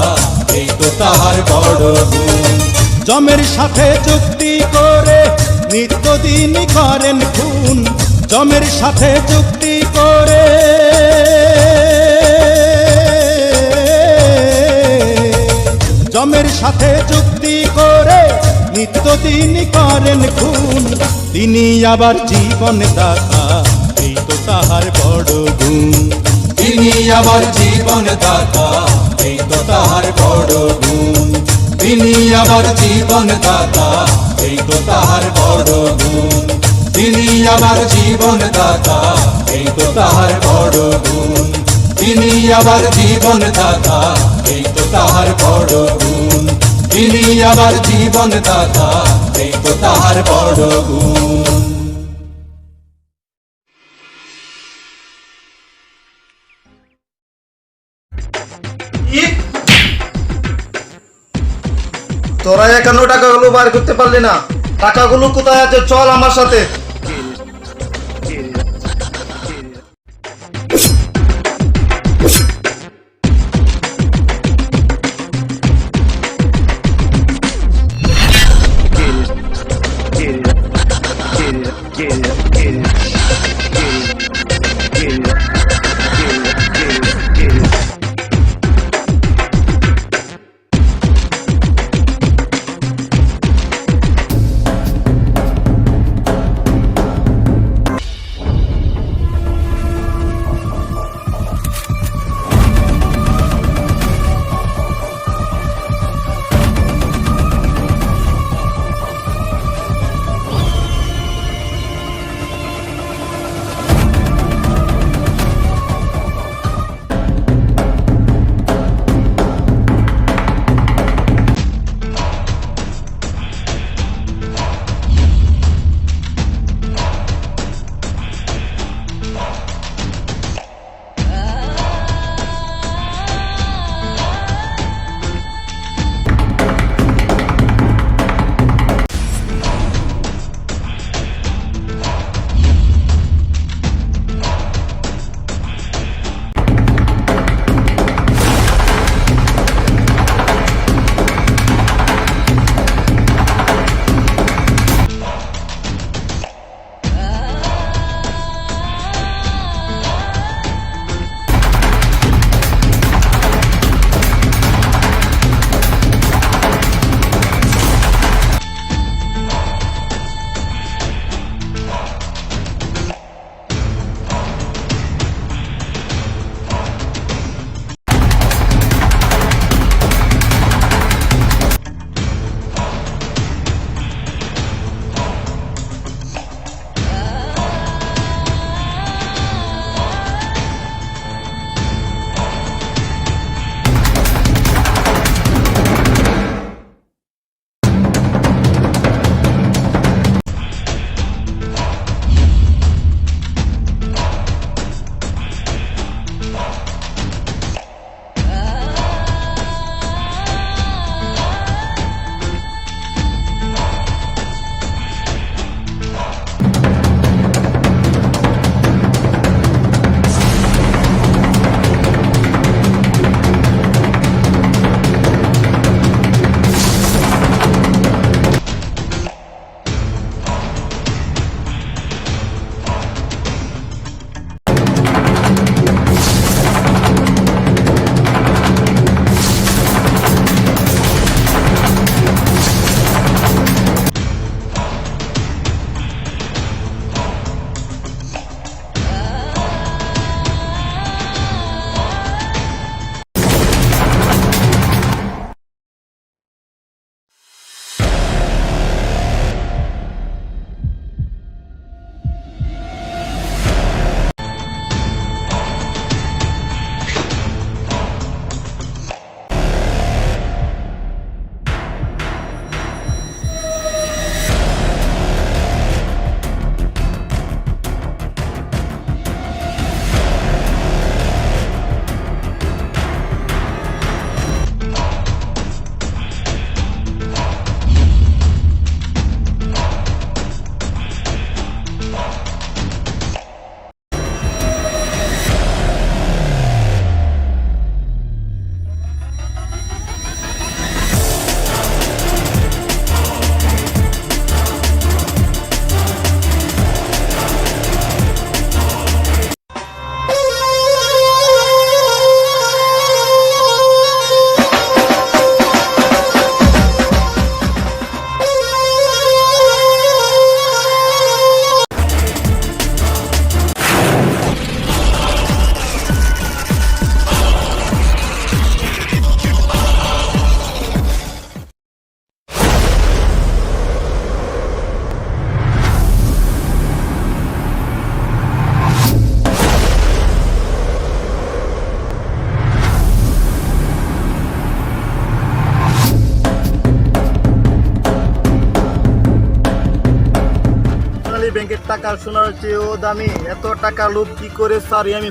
এই তো তাহার বড় গুণ। জমের সাথে চুক্তি করে নিত্যদিন করেন খুন, জমের সাথে চুক্তি করে জমের সাথে চুক্তি করে নিত্যদিন করেন খুন, তিনি আবার জীবন দাতা, এই তো তাহার বড় গুণ। তিনি আবার জীবন দাতা, এই তো তাহার বড় গুণ। তিনি আবার জীবন দাতা, এই তো তাহার বড় গুণ। তিনি আমার জীবন দাতা, এই তো তাহার বড় গুণ। তিনি আমার জীবন দাতা, এই তো তাহার বড় গুণ। তিনি আমার জীবন দাতা, এই তো তাহার বড় গুণ। তোরা একান্ন টাকাগুলো বার করতে পারলি না, টাকাগুলো কোথায় আছে? চল আমার সাথে। টাকার সোনার চেয়েও দামি। এত টাকা লোভ কি করে সারি আমি?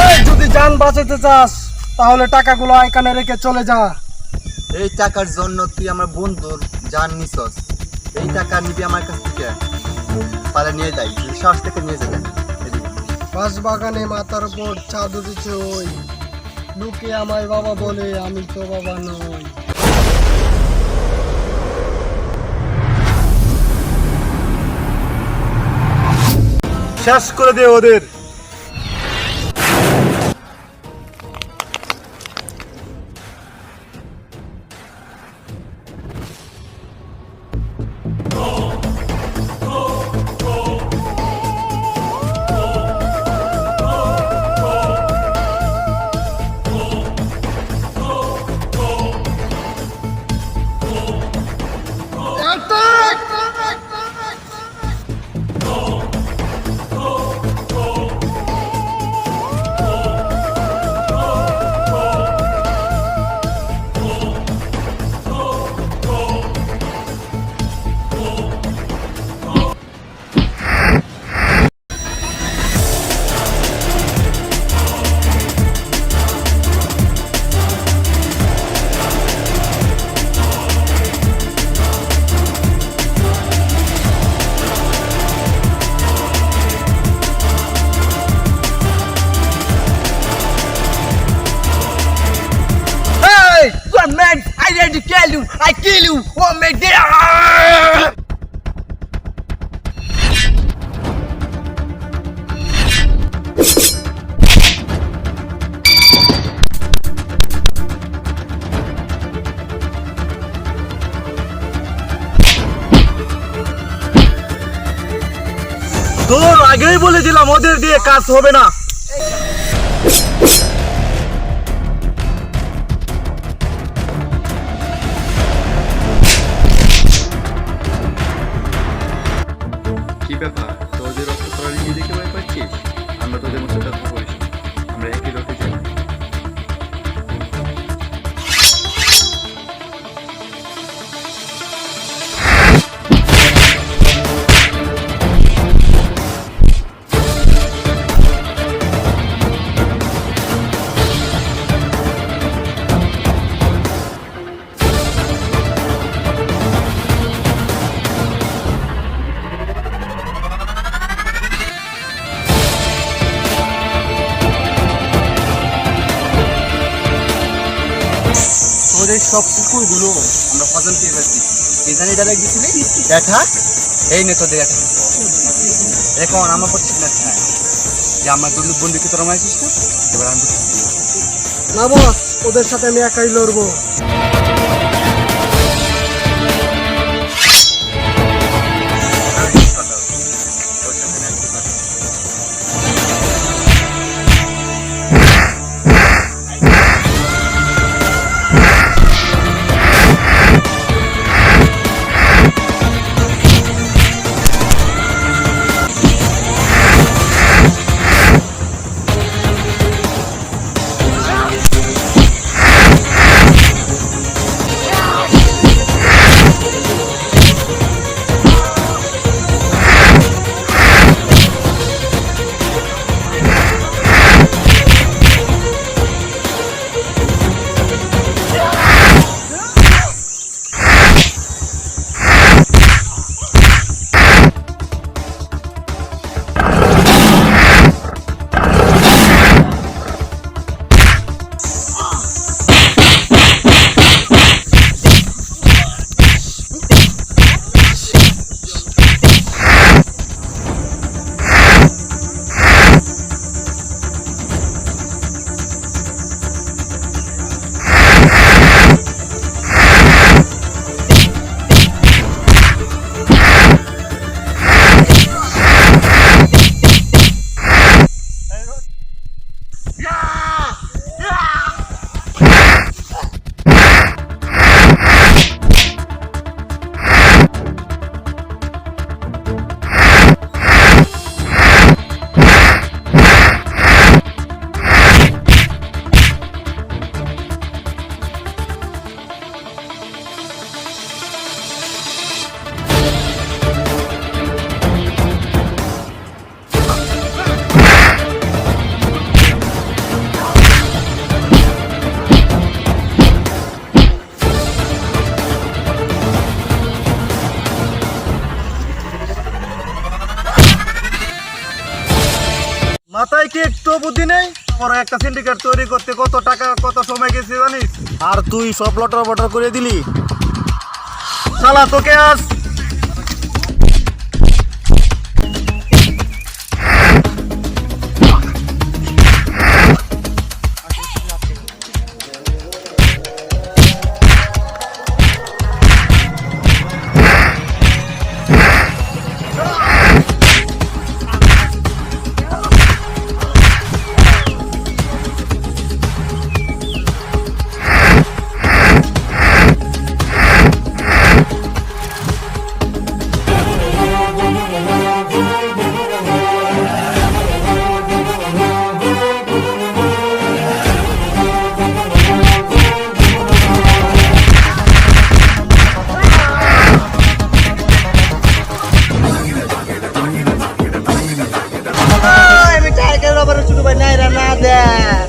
এই যদি জান বাঁচাতে চাস তাহলে টাকাগুলো এখানে রেখে চলে যা। এই টাকার জন্য তুই আমার বন্ধুর জান নিছস, এই টাকা নিবি আমার কাছ থেকে? পালে নিয়ে যাই, তুই শ্বাস থেকে নিয়ে যাবেন। বাস বাগানে মাথার উপর চাঁদ উঠেছে ওই, লোকে আমায় বাবা বলে, আমি তো বাবা নই। শেষ করে দে ওদের। Man, I ready to kill you. I kill you. Oh my God. তোর আগেই বলে দিলাম ওদের দিয়ে কাজ হবে না। কি ব্যাপার, তোদের রক্ত করার দেখে ভয় পাচ্ছিস? আমরা তোদের মতো তথ্য করিস, আমরা একই রক্তে যাই। তোদের সব কুকুরগুলো আমরা হজম পেয়ে গেছি। কে জানি ডাইরেক্ট দিছিলি দেখা, এই নে তোদের একটা এখন আমার প্রতি সিদ্ধান্ত নেয় যে আমার বন্ধুকে তোরা মারছিস না, এবার আমি না বস, ওদের সাথে আমি একাই লড়বো। কি একটু বুদ্ধি নেই? বড় একটা সিন্ডিকেট তৈরি করতে কত টাকা কত সময় গেছে জানিস? আর তুই সব লটর বটর করে দিলি। শালা তোকে আজ আমি টাইগার আবার ছোট ভাই নাই রে না দেখ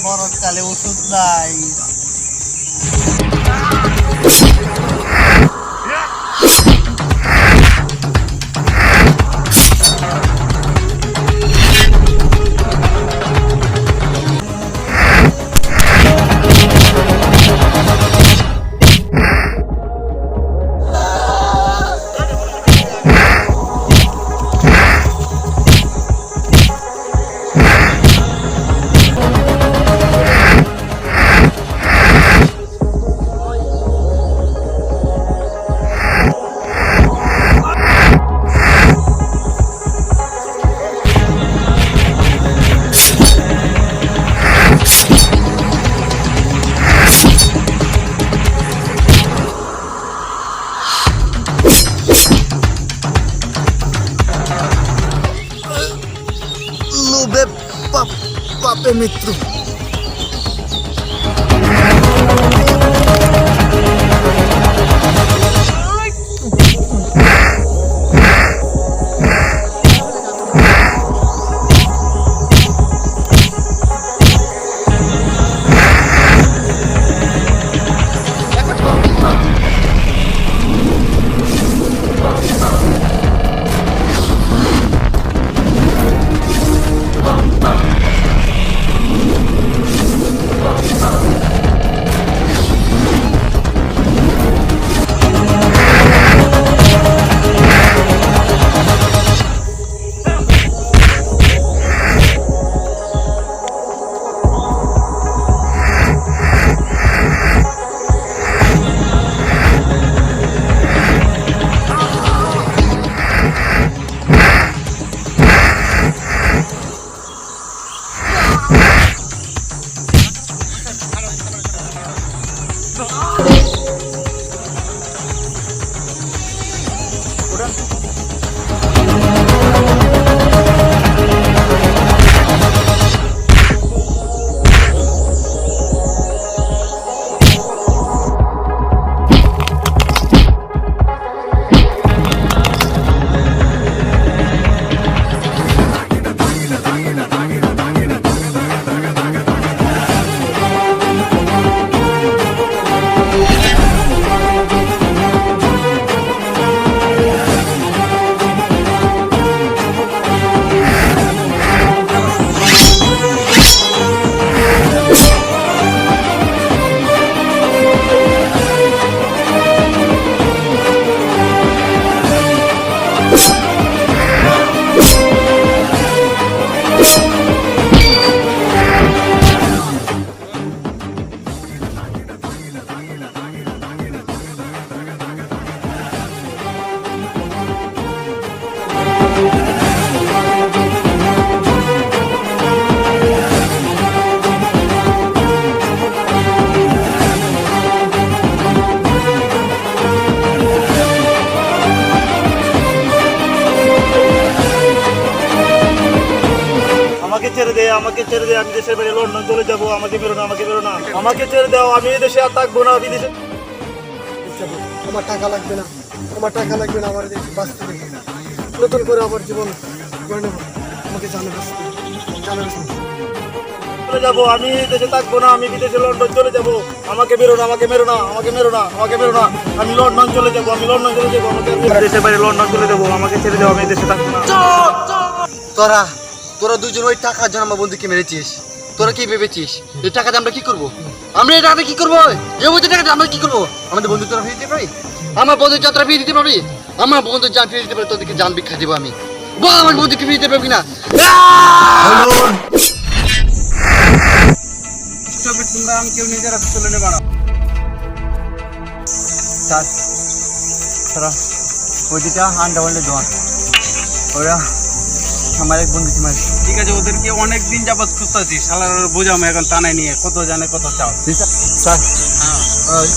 বরকালে ওষুধ নাই লোভে পাপে মৃত্যু আমাকে ছেড়ে দে, আমাকে ছেড়ে দে, আমি দেশের বাইরে লন্ডন চলে যাবো, আমাকে মেরো না, আমাকে মেরো না, আমাকে ছেড়ে দাও, আমি এই দেশে আর থাকবো না, বিদেশে। আমার টাকা লাগবে না, আমার টাকা লাগবে না, আমার দেশে বাঁচতে দেবে। নতুন করে আবার জীবন গড়ে নেবো। আমাকে জানাবে চলে যাবো, আমি এই দেশে থাকবো না, আমি বিদেশে লন্ডন চলে যাবো, আমাকে মেরো না, আমাকে মেরো না, আমাকে মেরো না, আমাকে মেরো না, আমি লন্ডন চলে যাবো, আমি লন্ডন চলে যাবো, আমাকে দেশের বাইরে লন্ডন চলে যাবো, আমাকে ছেড়ে দাও, আমি এই দেশে থাকবো না। তোরা দুজন ওই টাকার জন্য আমার বন্ধুকে মেরেছিস। তোরা কি ভেবেছিস এই টাকাতে আমরা কি করবো? আমরা এই টাকাতে কি করবো? এই বলতে টাকাতে আমরা কি করবো? আমাদের বন্ধু তোরা ফিরে দিতে পারি? আমার বন্ধুর যাত্রা ফিরে দিতে পারবি? আমার বন্ধুর জান ফিরে দিতে পারি, তোদেরকে জান ভিক্ষা দেবো আমি। বল আমার বন্ধুকে ফিরে দিতে পারবি না? তোমরা আমি কেউ নিজের হাতে তুলে নেবা না। ওইদিকে আন্ডারওয়ার্ল্ডে দোয়ান ওরা আমার এক বন্ধু মার। ঠিক আছে, ওদেরকে অনেক দিন যাবত খুঁজতেছি, শালার বোঝামো এখন টানাই নিয়ে কত জানে কত চাও। স্যার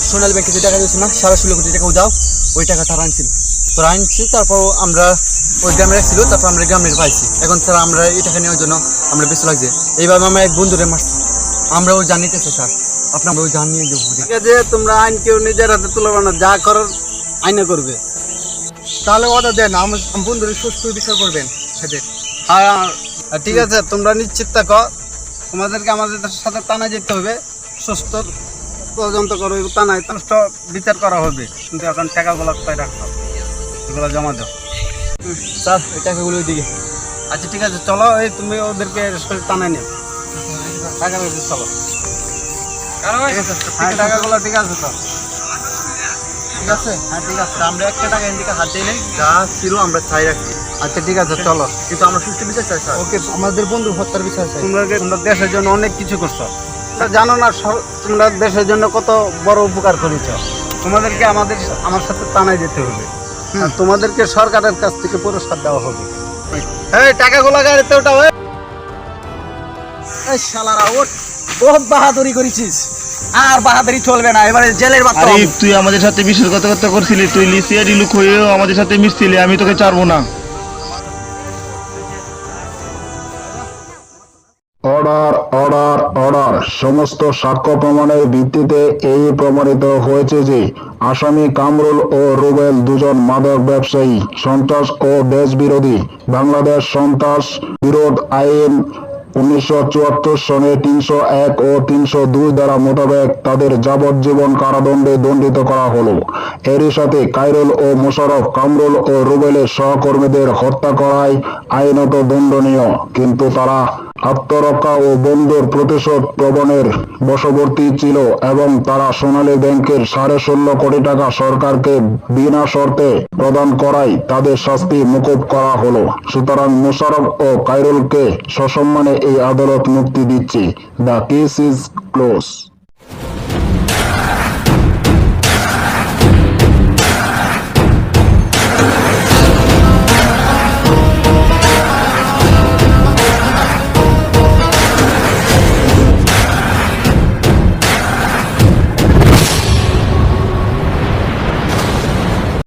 সোনালী ব্যাংকে যে টাকা দিয়েছিল না, 16.5 কোটি টাকা দাও, ওই টাকা তারা আনছিল। তোরা আনছি, তারপর আমরা ওই গ্রামে রাখছিল, তারপর আমরা গ্রামের পাইছি। এখন স্যার আমরা এই টাকা নেওয়ার জন্য আমরা বেশি লাগছে। এইভাবে আমার এক বন্ধুরে মারছি, আমরা ওই জানিতেছে স্যার, আপনার ওই জান নিয়ে দেবো। ঠিক আছে, তোমরা আইন কেউ নিজের হাতে তুলে না, যা করার আইনে করবে। তাহলে অর্ডার দেন, আমার বন্ধুরা সুস্থ বিচার করবেন সেদের। হ্যাঁ ঠিক আছে, তোমরা নিশ্চিত থাকো, তোমাদেরকে আমাদের সাথে টানা যেতে হবে, সুস্থ তদন্ত করো, টানায় সুস্থ বিচার করা হবে। কিন্তু এখন টাকাগুলো কোথায় রাখতে হবে, এগুলো জমা দাও। স্যার ওই টাকাগুলো ওইদিকে। আচ্ছা ঠিক আছে, চলো, এই তুমি ওদেরকে টানাই নিও, টাকা রয়েছে, চলো। হ্যাঁ টাকাগুলো ঠিক আছে তো? ঠিক আছে, হ্যাঁ ঠিক আছে, আমরা একটা টাকা এদিকে হাতে নেই, যা ছিল আমরা চাই রাখছি। আচ্ছা ঠিক আছে, চলো। কিন্তু আমরা সুস্থ বিচার চাই স্যার। ওকে, আমাদের বন্ধু হত্যার বিচার চাই। তোমরা দেশের জন্য অনেক কিছু করছো, তোমরা জানো না তোমরা দেশের জন্য কত বড় উপকার করেছ। তোমাদেরকে আমার সাথে টানাই যেতে হবে, আর তোমাদেরকে সরকারের কাছ থেকে পুরস্কার দেওয়া হবে। এই টাকাগুলো গাড়িতে ওঠাও। এই শালারা ওঠ, বহুত বাহাদুরি করেছিস, আর বাহাদুরি চলবে না, এবারে জেলের বাচ্চা আরে হবে। তুই আমাদের সাথে বিশ্বাসঘাতকতা করছিলি, তুই লিসিয়ারি লুক হয়েও আমাদের সাথে মিশছিলি, আমি তোকে ছাড়বো না। অর্ডার অর্ডার অর্ডার সমস্ত সাক্ষ্য প্রমাণের ভিত্তিতে এই প্রমাণিত হয়েছে যে আসামি কামরুল ও রুবেল দুজন মাদক ব্যবসায়ী, সন্ত্রাস ও দেশ বিরোধী। বাংলাদেশ সন্ত্রাস বিরোধ আইন 1974 সনে 301 ও 302 ধারা মোতাবেক তাদের যাবজ্জীবন কারাদণ্ডে দণ্ডিত করা হলো। এরই সাথে কাইরুল ও মোশাররফ কামরুল ও রুবেলের সহকর্মীদের হত্যা করায় আইনত দণ্ডনীয়, কিন্তু তারা আত্মরক্ষা ও বন্ধুর প্রতিশোধ প্রবণের বশবর্তী ছিল এবং তারা সোনালী ব্যাংকের 16.5 কোটি টাকা সরকারকে বিনা শর্তে প্রদান করায় তাদের শাস্তি মকুব করা হলো। সুতরাং মোশাররফ ও কাইরুলকে সসম্মানে এই আদালত মুক্তি দিচ্ছে। The case is close.